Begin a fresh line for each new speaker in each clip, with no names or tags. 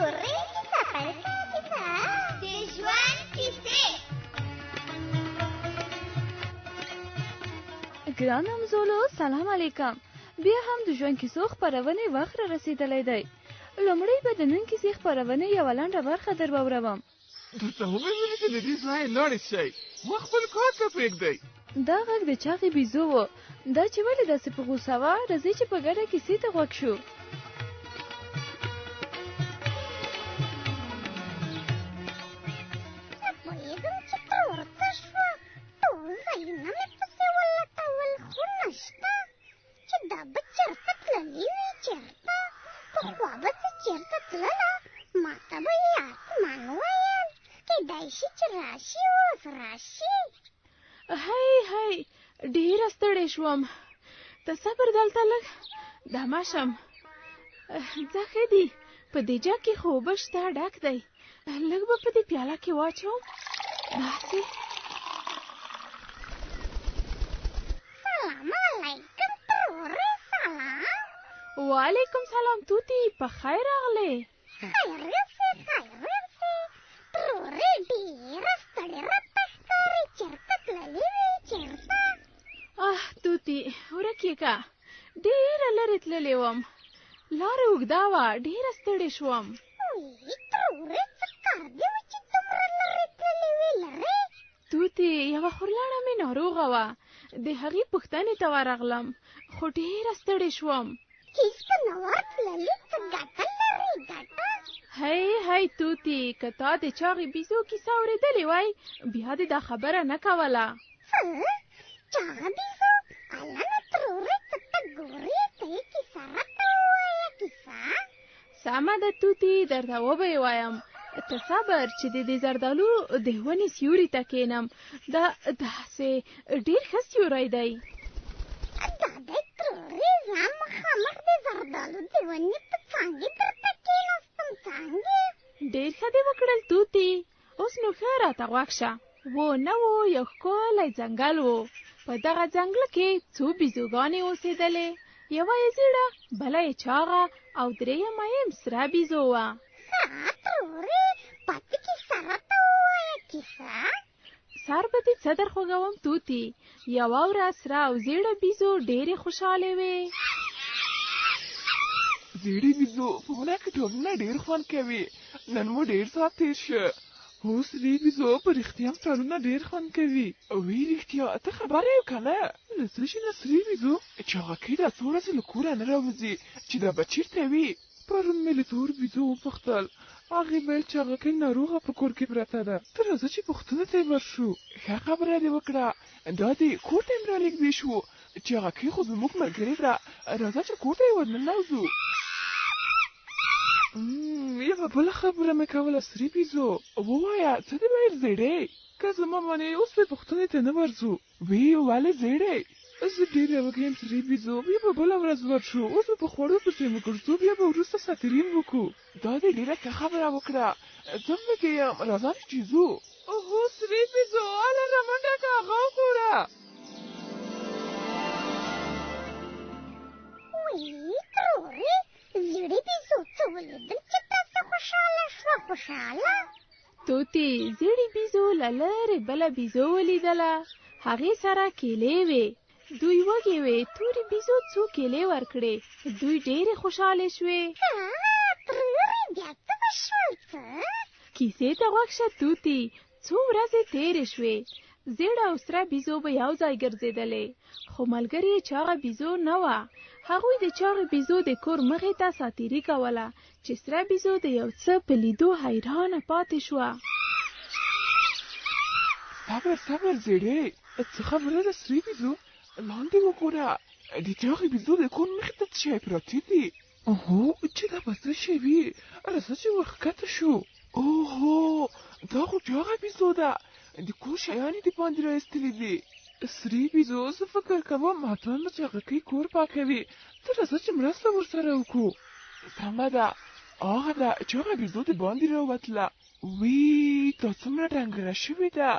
ترورې کیسه پیل کړه. کیسه د ژوند کیسې.
ګران همزولو سلام علیکم. بیا هم د ژوند کیسو خپرونې وخت را رسیدلی دی. لومړی به د نن کیسې خپرونې یوه لنډه برخه در واورم.
درته ومې چې د دې ځایه لاړې شئ، ما خپل کار ته پرېږدئ.
دا غږ د چاغې بیزو و. دا چې ولې داسې په غوسه وه، راځئ چې په ګډه کیسې ته غوږ شو.
پوهېږم چې ترور څه شوه، ټول ځایونه مې پسې ولټول خو نشته، چې دا به چېرته تللې وي. چېرته پخوا به څه چېرته تلله، ما ته به یې اسمان ویل. کیدای شي چې راشي، اوس راشي.
هی ډېره ستړې شوم. ته صبر دلته لږ دمه شم. ځه ښه دي، په دې جګ کې خو اوبه شته، ډک دی. لږ به په دې پیاله کې واچوم. داسې
سلام علیکم ترورې. سلام.
وعلیکم سلام توتی، په خیر راغلې.
خیر یوسې ترورې، ډېره ستړې راته ښکاري. چېرته تللې وې؟ چېرته؟
توتی ورکې که، ډېره لرې تللې وم. لاره اوږده وه، ډېره ستړې شوم.
وی ترورې، څه کار دی و چې دومره لرې تللې وې؟ لرې؟
توتی یوه خورلاڼه مې ناروغه وه، د هغې پوښتنې ته ورغلم، خو ډېره ستړې شوم.
هېڅ ته نه ورتللې؟ څه ګټه لرې؟ ګټه؟
هی توتی، که تا د چاغې بیزو کیسه اورېدلې وای، بیا دې دا خبره نه کوله.
څه؟ چاغه بیزو؟ النه ترورې، څه ته ګورې؟ ته یې کیسه راته ووایه. کیسه؟
سمه ده توتی، درته وبه یې وایم. ته صبر چې د دې زردالو د ونې سیوري ته کښېنم. دا داسې ډېر ښه سیوری دی.
دا دی ترورې، زه مخامخ د زردالو د ونې په څانګې درته کښېناستم. څانګې؟
ډېر ښه دې وکړل توتی. اوس نو ښه راته غوږ شه. نه و، یو ښکلی ځنګل و. په دغه ځنګله کې څو بیزوګانې اوسېدلې. یوه یې زیړه، بله یې چاغه او درېیمه یې سره بیزو وه.
ترورې، پاتې کیسه راته ووایه. کیسه؟
سر به دې څه در خوږوم توتی. یوه ورځ سره او زیړه بیزو ډېرې خوشحالې وې.
زیړې بیزو، په ونه کې ټولونه ډېر خوند کوي. نن مو ډېر ساعت تېر شه. هو سرې بیزو، په رښتیا هم ټولونه ډېر خوند کوي. وی رښتیا، ته خبره یې که نه؟ له څه شي نه سرې بیزو؟ چاغکۍ دا څو ورځې له کوره نه راوځي، چې دا به چېرته وي؟ پرون مې له تور بیزو وپوښتل، هغې ویل چاغکۍ ناروغه په کور کې پرته ده. ته راځه چې پوښتنې ته یې ورشو. ښه خبره دې وکړه. دا دې کور ته یې رانږدې شو. چاغکۍ خو زموږ ملګرې ده، راځه چې کور ته یې ورننوځو. یوه بله خبره مې کوله سرې بیزو، ووایه څه دې ویل زیړې؟ که زما منې اوس به پوښتنې ته نه ورځو. وی ولې زیړې؟ زه ډېره وږې یم سرې بیزو، بیا به بله ورځ ورشو. اوس به په خوړو پسې وګرځو، بیا به وروسته ساترین وکړو. دا دې ډېره ښه خبره وکړه. زه وږې یم، راځه چې ځو. هو سرې بیزو، هله رامنډه که هغه وګوره.
وی ترورې، زیړې بیزو څه ولیدل چې تاسو خوشحاله شوه؟ خوشحاله؟
توتی زیړې بیزو له لرې بله بیزو ولیدله. هغې سره کیلې وې. دوی وږې وې. تورې بیزو څو کیلې ورکړې. دوی ډېرې خوشحالې شوې.
ترورې، بیا څه وشول؟ څه؟
کیسې ته غوږ شه توتی. څو ورځې تېرې شوې. زیړه او سره بیزو به یو ځای ګرځېدلې، خو ملګرې یې چاغه بیزو نه وه. هغوی د چاغې بیزو د کور مخې ته ساتیري کوله، چې سره بیزو د یو څه په لیدو حیرانه پاتې شوه.
صبر زیړې، څه خبره ده سرې بیزو؟ لاندې وګوره، د چاغې بیزو د کور مخې ته څه شی پراته دي. اوهو، چې دا به څه شی وي؟ راځه چې ورښکته شو. اوهو، دا خو چاغه بیزو ده. د کور شیان یې د باندې را ایستلي دي. سرې بیزو، زه فکر کوم حتما به چاغکۍ کور پاکوي. ته راځه چې مرسته ورسره وکړو. سمه ده، هغه ده. چاغه بیزو د باندې راوتله. وی دا څومره ډنګره شوې ده.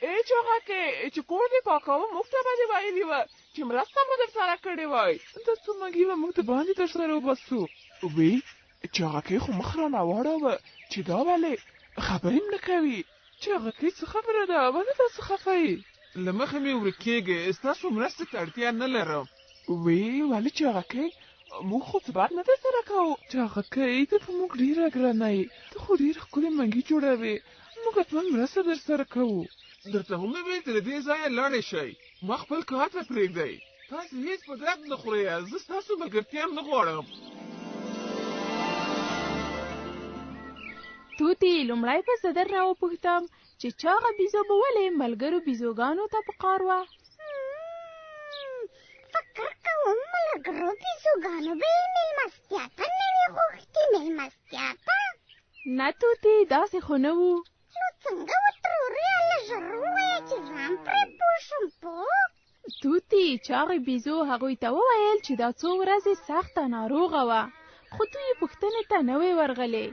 ای چاغکۍ، چې کور دې پاکوه، موږ ته به دې ویلي وه چې مرسته مو در سره کړې وای. دا څه مږي وه، موږ د باندې در سره وباسو. وی چاغکۍ خو مخ رانه واړوه چې دا ولې خبرې م نه کوي. چاغکۍ څه خبره ده ولې داسې خفه یې؟
له مخې مې ورکېږئ، ستاسو مرستې ته اړتیا نه لرم.
وی ولې چاغکۍ موږ خو څه بد نه درسره کوو. چاغکۍ ته په موږ ډېره ګرانه یې، ته خو ډېر ښکلې منګي جوړوې، موږ حتما مرسته درسره کوو.
درته ومې ویل چې له دې ځایه لاړې شئ، ما خپل کار ته پرېږدئ. تاسې هېڅ په درد نه خورئ، زه ستاسو ملګرتیا هم نه غواړم.
توتي لومړی په صدر را وپوښتم چې چاغه بیزو به ولې ملګرو بیزوګانو ته په قار وه.
فکر کوم ملګرو بیزوګانو به یې مېلمستیا ته نه وي غوښتې، مېلمستیا ته.
نه توتي داسې خو نه وو.
نو څنګه وترورې هله ژر ووایه چې ځان پرې پوه شم پوه.
توتي چاغې بیزو هغوی ته وویل چې دا څو ورځې سخته ناروغه وه، خو دوی یې پوښتنې ته نه وې ورغلې.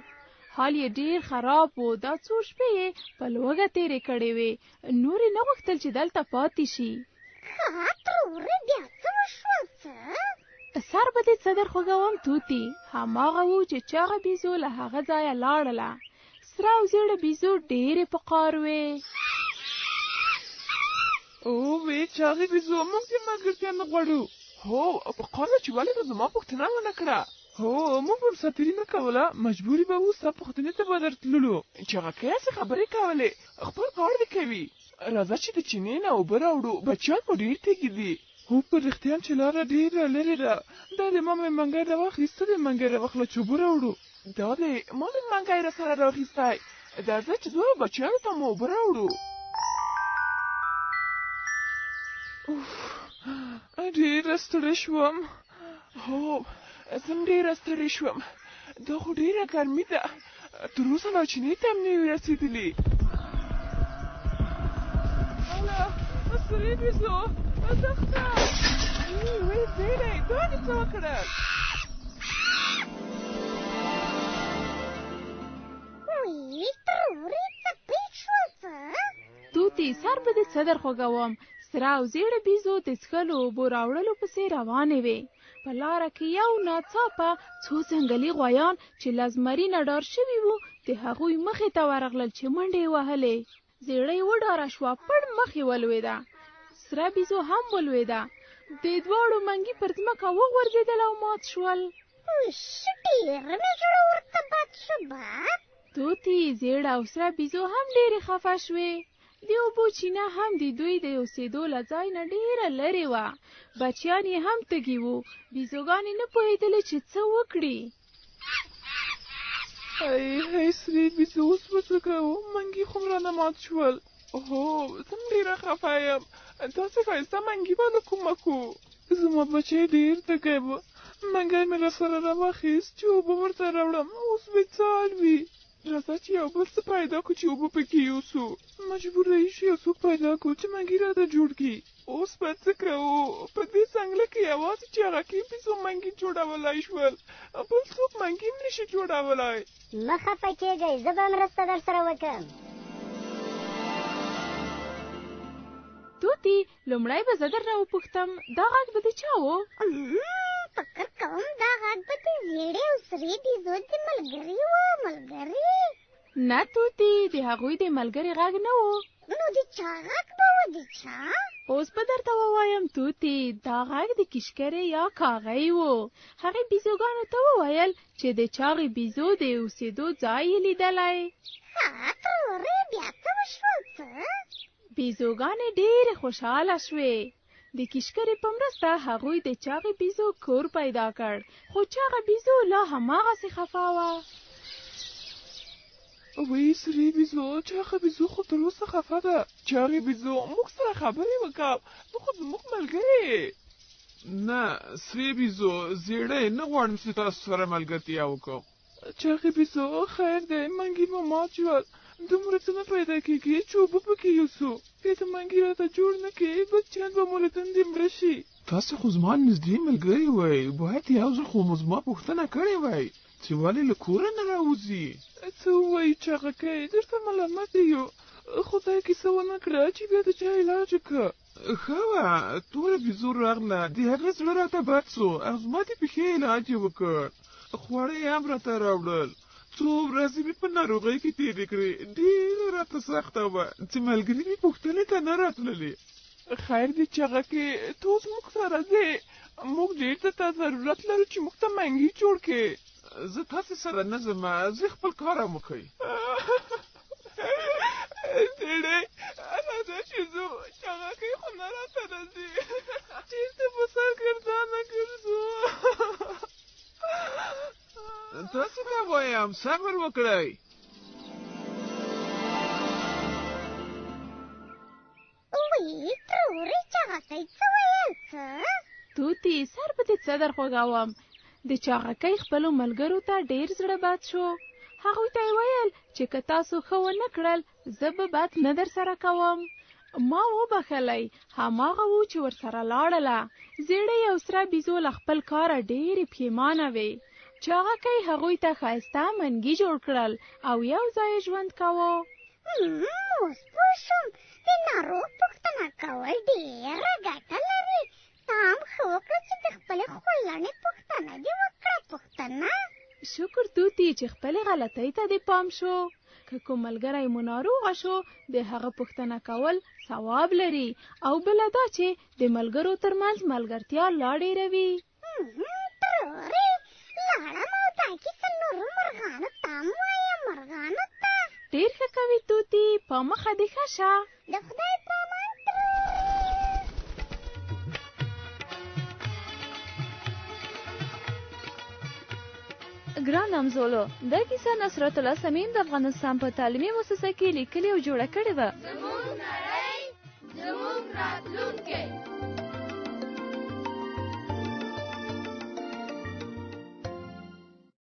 حال یې ډېر خراب و، دا څو شپې یې په لوږه تېرې کړې وې، نور یې نه غوښتل چې دلته پاتې شي.
ښه ترورې بیا څه وشول څه؟
سر به دې څه در خوږوم توتي، هماغه و چې چاغه بیزو له هغه ځایه لاړله. سره او زیړه بیزو ډېرې په قار وې.
وی چاغې بیزو موږ دې ملګرتیا نه غواړو. هو په قار وه چې ولې به زما پوښتنه ونه کړه. هو موږ به مسافري نه کوله، مجبوري به وو ستا پوښتنې ته به درتللو. چاغکۍ هسې خبرې کولې، خپل کار دې کوي. راځه چې د چینې نه اوبه راوړو، بچیان مو ډېر تږي دي. هو په رښتیا هم چې لاره ډېره لرې ده. دا د ما مېمنګی راواخیسته، د منګی راواخله چې اوبه راوړو. دا دی ما مېمنګی را سره راواخیستی، درځه چې دوه بچیانو ته مو اوبه راوړو. ډېره ستړې شوم. هو زه هم ډېره ستړې شوم، دا خو ډېره ګرمي ده، تر اوسه لا چینې ته هم نه یو رسېدلي. هله سرې بیزو دښته ویې زیړی دا دې څه وکړل؟
وی ترورې څه پېښ شول څه؟
توتي سر به دې څه در خوږوم. سره او زیړه بیزو د څښلو اوبو راوړلو پسې روانې وې. په لاره کې یو ناڅاپه څو ځنګلي غویان چې له زمري نه ډار شوي وو د هغوی مخې ته ورغلل چې منډې یې وهلې. زیړه یې وډاره شوه، پړ مخ یې ولوېده. سره بیزو هم ولوېده. د دواړو منګي پر ځمکه وغورځېدل او مات شول.
ډېره مې زړه ورته بد شو بد.
توتي زیړه او سره بیزو هم ډېرې خفه شوې. د اوبو چینه هم د دوی د اوسېدو له ځای نه ډېره لرې وه. بچیان یې هم تږي وو، بیزوګانې نه پوهېدلې چې څه وکړي.
هی سرې بیزو اوس به څه کوو؟ منګي خو م رانه مات شول. هو زه هم ډېره خفه یم، داسې ښایسته منګي به له کومه کړو؟ زما بچی ډېر تږی و، منګی مې راسره راواخیست چې اوبه ورته راوړم، اوس مې څه حال وي؟ راځه چې یو بل څه پیدا کړو چې اوبه پکې یوسو. مجبوره یې شو یو څوک پیدا کړو چې منګي راته جوړ کړي. اوس به څه کوو؟ په دې څنګله کې یوازې چاغکۍ بیزو منګي جوړولی شول، بل څوک منګي هم نشي جوړولی.
مه خفه کېږئ، زه به مرسته در سره وکړم.
توتي لومړی به زه درنه وپوښتم دا غږ به د چا و؟
فکر کوم دا غږ به د زیړې او سرې بیزو د ملګري و. ملګري؟
نه توتي د هغوی د ملګري غږ نه و.
نو د چا غږ به و؟ د چا؟
اوس به درته ووایم توتي، دا غږ د کشکرې یا کاغۍ و. هغې بیزوګانو ته وویل چې د چاغې بیزو د اوسېدو ځای یې لیدلی.
ها ترورې بیا څه وشول څه؟
بیزوګانې ډېرې خوشحاله شوې. د کشکرې په مرسته هغوی د چاغې بیزو کور پیدا کړ، خو چاغه بیزو لا هماغسې خفه وه.
وی سرې بیزو چاغه بیزو خو تر اوسه خفه ده. چاغې بیزو موږ سره خبرې وکړه، ته خو زموږ ملګرې یې.
نه سرې بیزو زیړی نه غواړم چې تاسو سره ملګرتیا وکړم.
چاغې بیزو خیر دی، منګي مو مات شول، دومره څه نه پیدا کېږي چې اوبه پکې یوسو. که ته منګي راته جوړ نه کړې بچیان به مو له تندې مړه شي.
تاسو خو زما نږدې ملګري وئ، باید یو ځل خو مو زما پوښتنه کړې وئ چې ولې له کوره نه راوځي.
څه ووایي چاغکۍ، درته ملامت یو، خدای کیسه ونه کړه چې بیا د چا علاج وکړه.
ښه وه توره بیزو راغله، د هغې زړه راته بد سو او زما د پښې علاج یې وکړ. خواړه یې هم راته راوړل. څو ورځې مې په ناروغۍ کې تېرې کړې، ډېره راته سخته وه چې ملګري مې پوښتنې ته نه راتللې.
خیر دی چغکې ته اوس موږ سره ځې، موږ ډېر ته ضرورت لرو چې موږ ته منګي جوړ کړې.
زه تاسې سره نه ځم، زه خپل کار هم وکړئ.
زړې راځه چې ځو، چغکې خو نه راته راځي، چېرته به سرګردانه ګرځو.
تاسې ته وایم صبر وکړئ.
وی ترورې چغکۍ څه ویل څه؟
توتی سر به دې څه در خوږوم. د چاغکۍ خپلو ملګرو ته ډېر زړه بد شو. هغوی ته یې ویل چې که تاسو ښه ونه کړل زه به بد نه در سره کوم. ما وبخلی، هماغه و چې ورسره لاړله. زیړی او سره بیزو له خپل کاره ډېرې پښیمانه وې. چاغکۍ هغوی ته ښایسته منګي جوړ کړل او یو ځای ژوند کاوه.
اوس پوه شوم، د ناروغ پوښتنه کول ډېره ګټه لري. تا هم ښه وکړه چې د خپلې خولنې پوښتنه دې وکړه. پوښتنه
شکر توتی چې خپلې غلطۍ ته دې پام شو. که کوم ملګری مو ناروغه شو د هغه پوښتنه کول ثواب لري او بله دا چې د ملګرو ترمنځ ملګرتیا لا ډېروي.
ترورې لاړم او دا کیسه نورو مرغانو ته هم وایم، مرغانو ته.
ډېر ښه کوي توتی، په مخه دې ښه شه.
د خدای په امان ترورې.
ګران همزولو، دا کیسه نصرت الله سمیم د افغانستان په تعلیمي مؤسسه کې لیکلې او جوړه کړې وه.
زموږ نړۍ زموږ راتلونکی.